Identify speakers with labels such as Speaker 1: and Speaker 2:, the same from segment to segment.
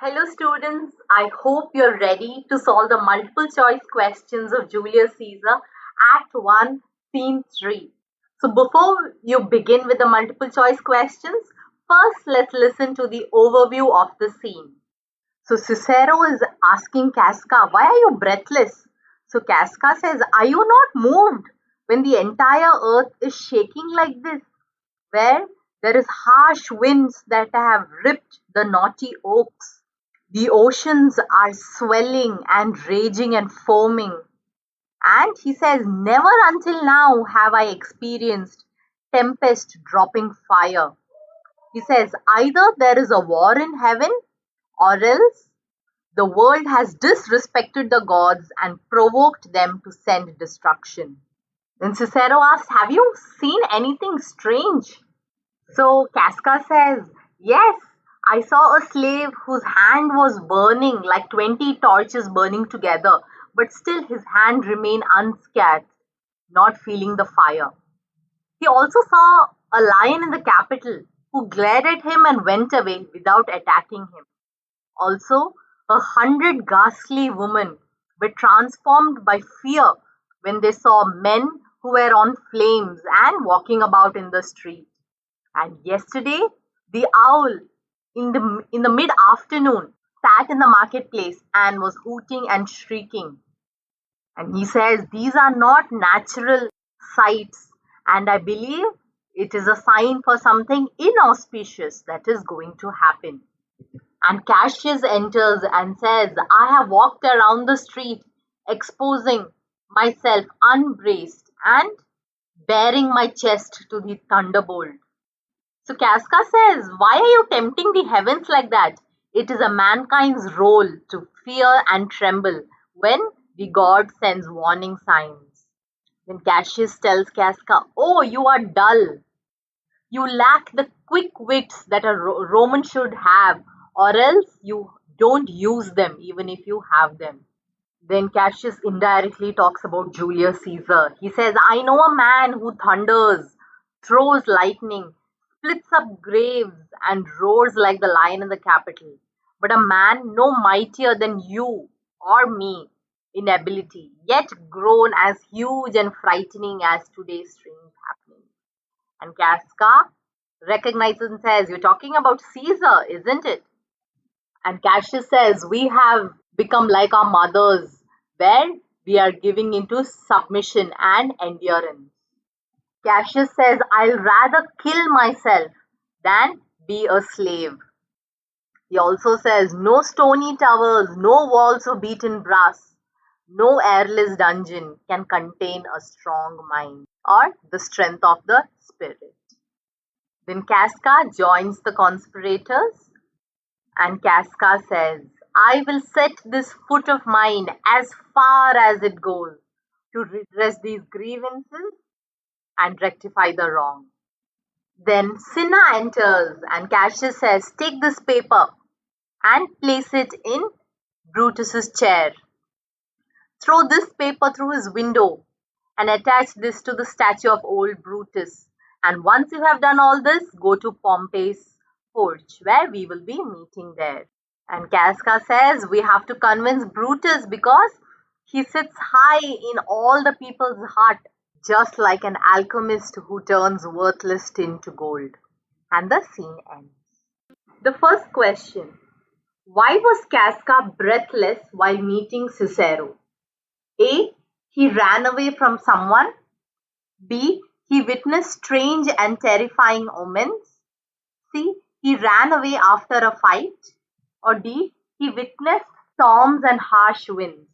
Speaker 1: Hello students, I hope you're ready to solve the multiple choice questions of Julius Caesar, Act 1, Scene 3. So before you begin with the multiple choice questions, first let's listen to the overview of the scene. So Cicero is asking Casca, why are you breathless? So Casca says, are you not moved when the entire earth is shaking like this? Where there is harsh winds that have ripped the knotty oaks. The oceans are swelling and raging and foaming. And he says, never until now have I experienced tempest dropping fire. He says, either there is a war in heaven or else the world has disrespected the gods and provoked them to send destruction. Then Cicero asks, have you seen anything strange? So Casca says, yes, I saw a slave whose hand was burning like 20 torches burning together, but still his hand remained unscathed, not feeling the fire. He also saw a lion in the capital who glared at him and went away without attacking him. Also, 100 ghastly women were transformed by fear when they saw men who were on flames and walking about in the street. And yesterday, the owl in the mid-afternoon sat in the marketplace and was hooting and shrieking. And he says these are not natural sights, and I believe it is a sign for something inauspicious that is going to happen. And Cassius enters and says, I have walked around the street exposing myself unbraced and baring my chest to the thunderbolt. So Casca says, why are you tempting the heavens like that? It is a mankind's role to fear and tremble when the god sends warning signs. Then Cassius tells Casca, oh, you are dull. You lack the quick wits that a Roman should have, or else you don't use them even if you have them. Then Cassius indirectly talks about Julius Caesar. He says, I know a man who thunders, throws lightning, splits up graves, and roars like the lion in the Capitol, but a man no mightier than you or me in ability, yet grown as huge and frightening as today's strange happenings. And Casca recognizes and says, you're talking about Caesar, isn't it? And Cassius says, we have become like our mothers, where we are giving into submission and endurance. Cassius says, I'll rather kill myself than be a slave. He also says, no stony towers, no walls of beaten brass, no airless dungeon can contain a strong mind or the strength of the spirit. Then Casca joins the conspirators, and Casca says, I will set this foot of mine as far as it goes to redress these grievances and rectify the wrong. Then Cinna enters and Cassius says, take this paper and place it in Brutus's chair. Throw this paper through his window and attach this to the statue of old Brutus. And once you have done all this, go to Pompey's porch where we will be meeting there. And Casca says we have to convince Brutus because he sits high in all the people's heart, just like an alchemist who turns worthless tin to gold. And the scene ends. The first question. Why was Casca breathless while meeting Cicero? A. He ran away from someone. B. He witnessed strange and terrifying omens. C. He ran away after a fight. Or D. He witnessed storms and harsh winds.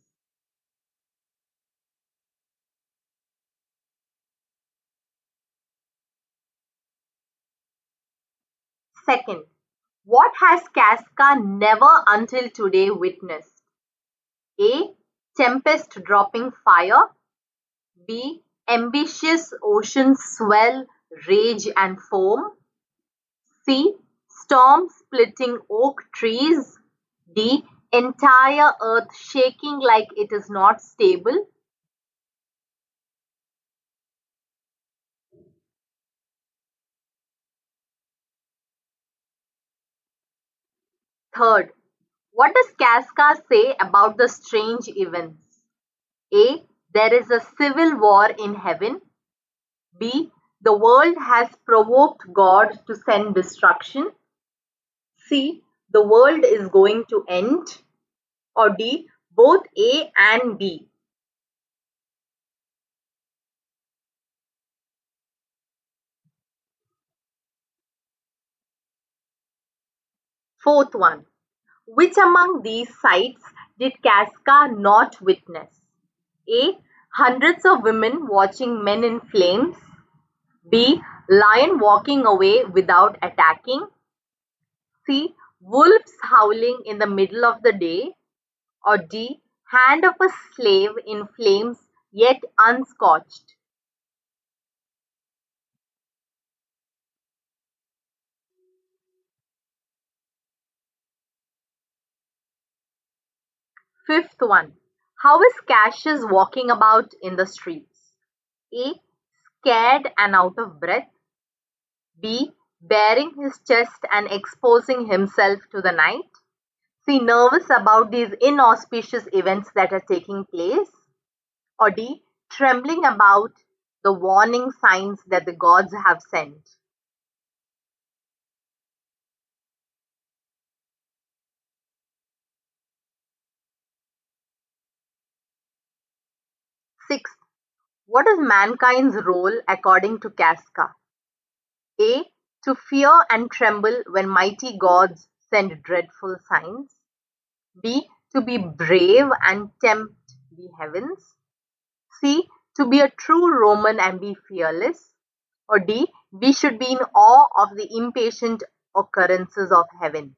Speaker 1: Second, what has Casca never until today witnessed? A. Tempest dropping fire. B. Ambitious oceans swell, rage and foam. C. Storm splitting oak trees. D. Entire earth shaking like it is not stable. Third, What does Casca say about the strange events? A. There is a civil war in heaven. B. The world has provoked God to send destruction. C. The world is going to end. Or D. Both A and B. Fourth one. Which among these sights did Casca not witness? A. Hundreds of women watching men in flames. B. Lion walking away without attacking. C. Wolves howling in the middle of the day. Or D. Hand of a slave in flames yet unscorched. Fifth one. How is Cassius walking about in the streets? A. Scared and out of breath. B. Baring his chest and exposing himself to the night. C. Nervous about these inauspicious events that are taking place. Or D. Trembling about the warning signs that the gods have sent. Sixth, what is mankind's role according to Casca? A. To fear and tremble when mighty gods send dreadful signs. B. To be brave and tempt the heavens. C. To be a true Roman and be fearless. Or D. We should be in awe of the impatient occurrences of heaven.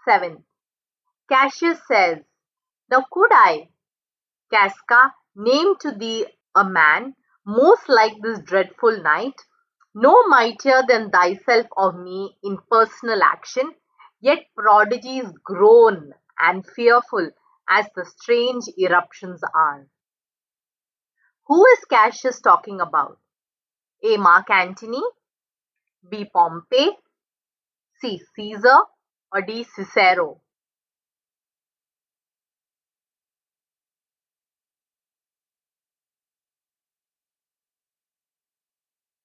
Speaker 1: Seventh, Cassius says, Now could I, Casca, name to thee a man most like this dreadful night, no mightier than thyself of me in personal action, yet prodigies groan and fearful as the strange eruptions are. Who is Cassius talking about? A. Mark Antony, B. Pompey, C. Caesar, or D. Cicero?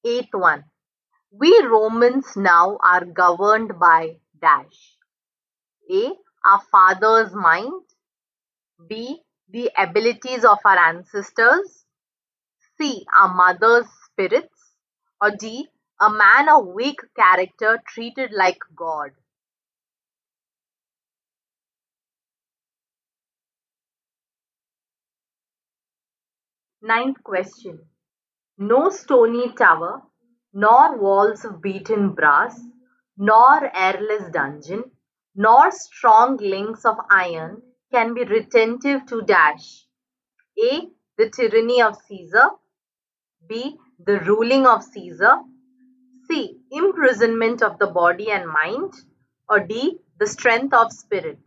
Speaker 1: Eighth one. We Romans now are governed by dash. A. Our father's mind. B. The abilities of our ancestors. C. Our mother's spirits. Or D. A man of weak character treated like God. Ninth question. No stony tower, nor walls of beaten brass, nor airless dungeon, nor strong links of iron can be retentive to dash. A. The tyranny of Caesar. B. The ruling of Caesar. C. Imprisonment of the body and mind. Or D. The strength of spirit.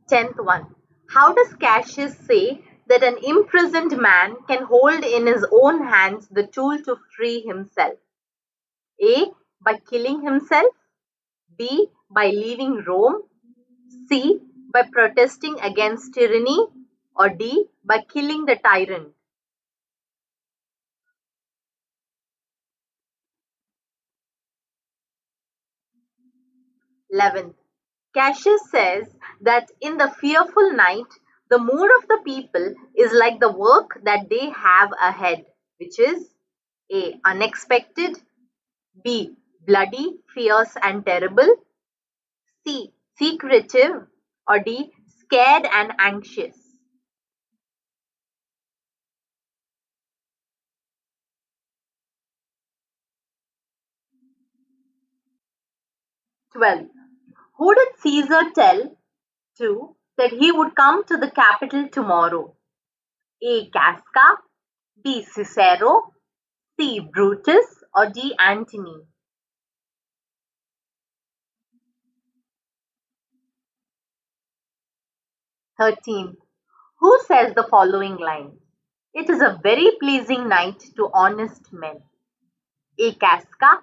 Speaker 1: Tenth one. How does Cassius say that an imprisoned man can hold in his own hands the tool to free himself? A. By killing himself. B. By leaving Rome. C. By protesting against tyranny. Or D. By killing the tyrant. 11th. Cassius says that in the fearful night, the mood of the people is like the work that they have ahead, which is A. Unexpected, B. Bloody, fierce, and terrible, C. Secretive, or D. Scared and anxious. 12. Who did Caesar tell to that he would come to the capital tomorrow? A. Casca, B. Cicero, C. Brutus, or D. Antony? 13th. Who says the following line? It is a very pleasing night to honest men. A. Casca,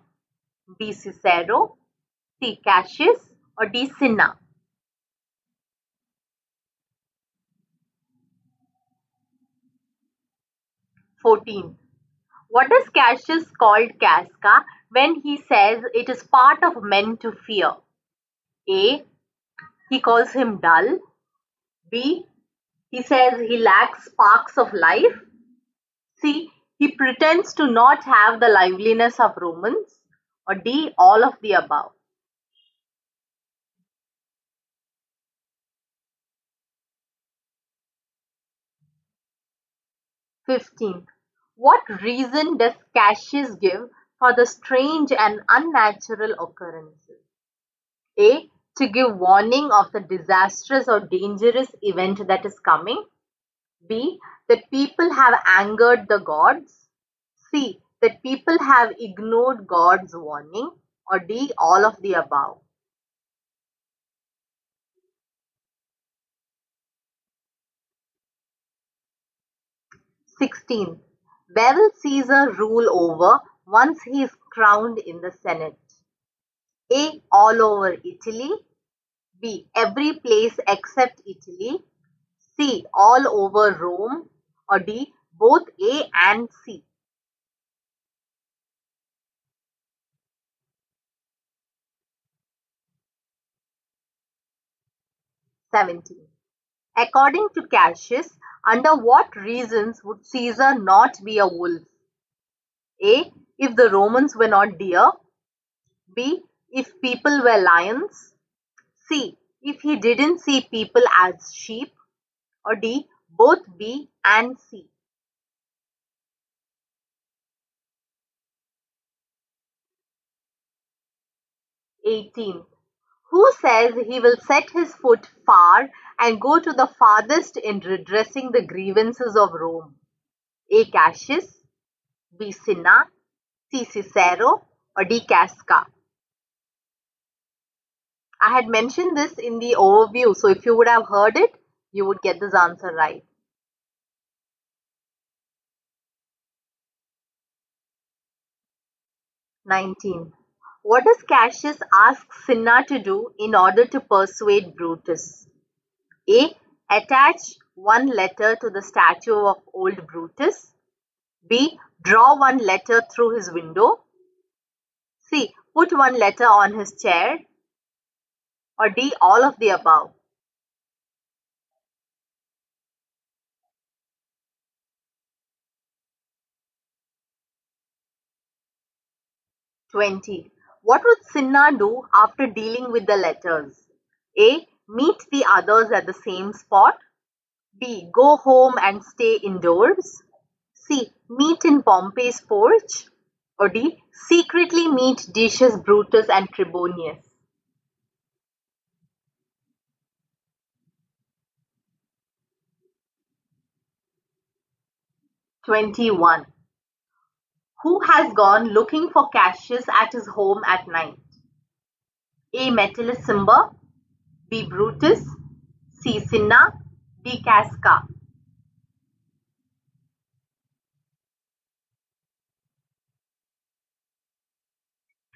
Speaker 1: B. Cicero, C. Cassius, or D. Cinna? 14th. What does Cassius call Casca when he says it is part of men to fear? A. He calls him dull. B. He says he lacks sparks of life. C. He pretends to not have the liveliness of Romans. Or D. All of the above. 15th. What reason does Cassius give for the strange and unnatural occurrences? A. To give warning of the disastrous or dangerous event that is coming. B. That people have angered the gods. C. That people have ignored God's warning. Or D. All of the above. 16th. Where will Caesar rule over once he is crowned in the Senate? A. All over Italy. B. Every place except Italy. C. All over Rome. Or D. Both A and C. 17. According to Cassius, under what reasons would Caesar not be a wolf? A. If the Romans were not deer. B. If people were lions. C. If he didn't see people as sheep. Or D. Both B and C. 18th. Who says he will set his foot far and go to the farthest in redressing the grievances of Rome? A. Cassius, B. Cinna, C. Cicero, or D. Casca? I had mentioned this in the overview, so if you would have heard it, you would get this answer right. 19. What does Cassius ask Cinna to do in order to persuade Brutus? A. Attach one letter to the statue of old Brutus. B. Draw one letter through his window. C. Put one letter on his chair. Or D. All of the above. 20. What would Cinna do after dealing with the letters? A. Meet the others at the same spot. B. Go home and stay indoors. C. Meet in Pompey's porch. Or D. Secretly meet Decius Brutus and Trebonius. 21. Who has gone looking for Cassius at his home at night? A. Metellus Cimber, B. Brutus, C. Cinna, D. Casca.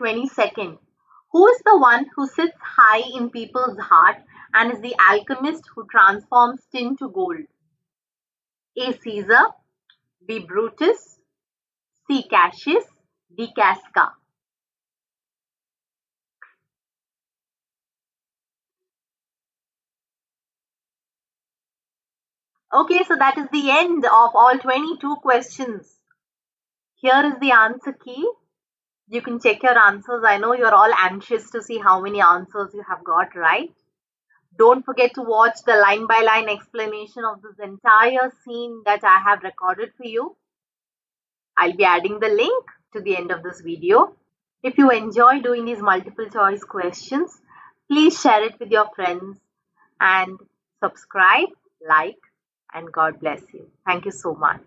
Speaker 1: 22nd. Who is the one who sits high in people's heart and is the alchemist who transforms tin to gold? A. Caesar, B. Brutus, C. Cassius, D. Casca. Okay, so that is the end of all 22 questions. Here is the answer key. You can check your answers. I know you're all anxious to see how many answers you have got right. Don't forget to watch the line by line explanation of this entire scene that I have recorded for you. I'll be adding the link to the end of this video. If you enjoy doing these multiple choice questions, please share it with your friends and subscribe, like, and God bless you. Thank you so much.